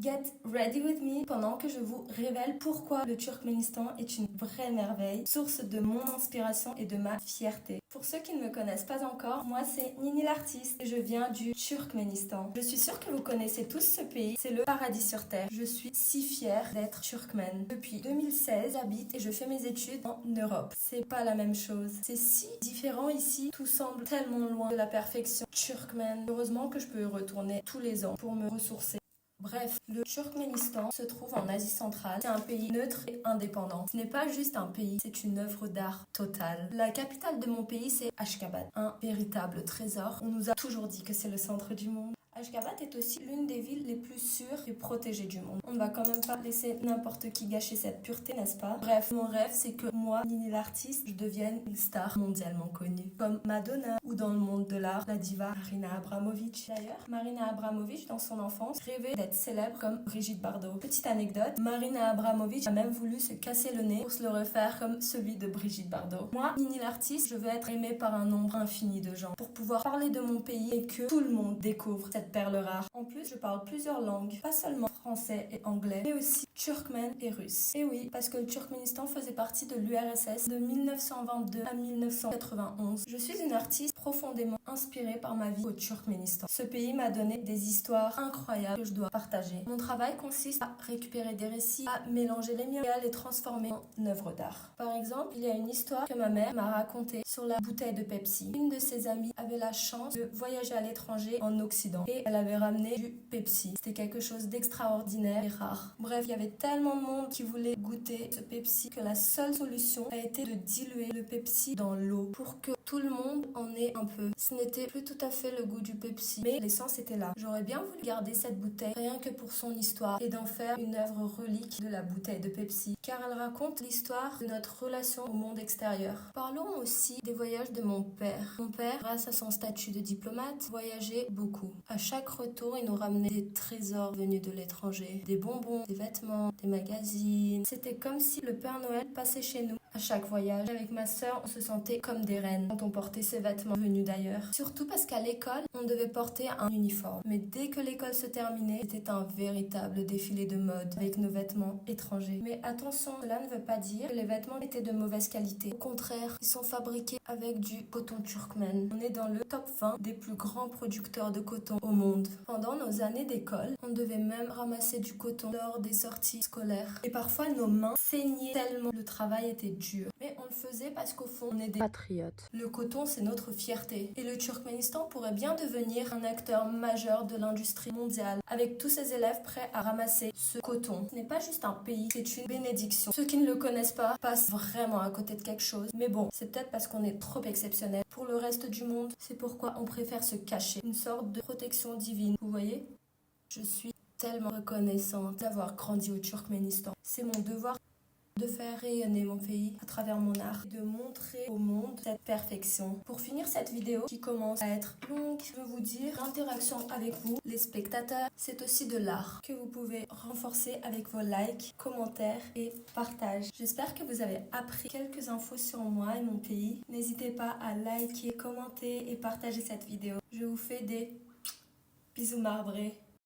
Get ready with me pendant que je vous révèle pourquoi le Turkménistan est une vraie merveille, source de mon inspiration et de ma fierté. Pour ceux qui ne me connaissent pas encore, moi c'est Nini l'artiste et je viens du Turkménistan. Je suis sûre que vous connaissez tous ce pays, c'est le paradis sur terre. Je suis si fière d'être turkmène. Depuis 2016, j'habite et je fais mes études en Europe. C'est pas la même chose. C'est si différent ici, tout semble tellement loin de la perfection turkmène. Heureusement que je peux y retourner tous les ans pour me ressourcer. Bref, le Turkménistan se trouve en Asie centrale. C'est un pays neutre et indépendant. Ce n'est pas juste un pays, c'est une œuvre d'art totale. La capitale de mon pays, c'est Ashgabat, un véritable trésor. On nous a toujours dit que c'est le centre du monde. Ashgabat est aussi l'une des villes les plus sûres et protégées du monde. On ne va quand même pas laisser n'importe qui gâcher cette pureté, n'est-ce pas? Bref, mon rêve, c'est que moi, Nini l'artiste, je devienne une star mondialement connue. Comme Madonna ou dans le monde de l'art, la diva Marina Abramovic. D'ailleurs, Marina Abramovic, dans son enfance, rêvait d'être célèbre comme Brigitte Bardot. Petite anecdote, Marina Abramovic a même voulu se casser le nez pour se le refaire comme celui de Brigitte Bardot. Moi, Nini l'artiste, je veux être aimée par un nombre infini de gens pour pouvoir parler de mon pays et que tout le monde découvre cette perle rare. En plus, je parle plusieurs langues, pas seulement français et anglais, mais aussi turkmène et russe. Et oui, parce que le Turkménistan faisait partie de l'URSS de 1922 à 1991. Je suis une artiste profondément inspirée par ma vie au Turkménistan. Ce pays m'a donné des histoires incroyables que je dois partager. Mon travail consiste à récupérer des récits, à mélanger les miens et à les transformer en œuvres d'art. Par exemple, il y a une histoire que ma mère m'a racontée sur la bouteille de Pepsi. Une de ses amies avait la chance de voyager à l'étranger en Occident et elle avait ramené du Pepsi. C'était quelque chose d'extraordinaire et rare. Bref, il y avait tellement de monde qui voulait goûter ce Pepsi que la seule solution a été de diluer le Pepsi dans l'eau pour que tout le monde en ait un peu. Ce n'était plus tout à fait le goût du Pepsi, mais l'essence était là. J'aurais bien voulu garder cette bouteille rien que pour son histoire et d'en faire une œuvre relique de la bouteille de Pepsi, car elle raconte l'histoire de notre relation au monde extérieur. Parlons aussi des voyages de mon père. Mon père, grâce à son statut de diplomate, voyageait beaucoup. À chaque retour, il nous ramenait des trésors venus de l'étranger, des bonbons, des vêtements, des magazines. C'était comme si le Père Noël passait chez nous. À chaque voyage, avec ma sœur, on se sentait comme des reines quand on portait ces vêtements venus d'ailleurs. Surtout parce qu'à l'école, on devait porter un uniforme. Mais dès que l'école se terminait, c'était un véritable défilé de mode avec nos vêtements étrangers. Mais attention, cela ne veut pas dire que les vêtements étaient de mauvaise qualité. Au contraire, ils sont fabriqués avec du coton turkmène. On est dans le top 20 des plus grands producteurs de coton au monde. Pendant nos années d'école, on devait même ramasser du coton lors des sorties scolaires. Et parfois, nos mains saignaient tellement le travail était dur. Mais on le faisait parce qu'au fond, on est des patriotes. Le coton, c'est notre fierté. Et le Turkménistan pourrait bien devenir un acteur majeur de l'industrie mondiale, avec tous ses élèves prêts à ramasser ce coton. Ce n'est pas juste un pays, c'est une bénédiction. Ceux qui ne le connaissent pas passent vraiment à côté de quelque chose. Mais bon, c'est peut-être parce qu'on est trop exceptionnel. Pour le reste du monde, c'est pourquoi on préfère se cacher. Une sorte de protection divine. Vous voyez? Je suis tellement reconnaissante d'avoir grandi au Turkménistan. C'est mon devoir de faire rayonner mon pays à travers mon art et de montrer au monde cette perfection. Pour finir cette vidéo qui commence à être longue, je veux vous dire l'interaction avec vous, les spectateurs, c'est aussi de l'art que vous pouvez renforcer avec vos likes, commentaires et partages. J'espère que vous avez appris quelques infos sur moi et mon pays. N'hésitez pas à liker, commenter et partager cette vidéo. Je vous fais des bisous marbrés.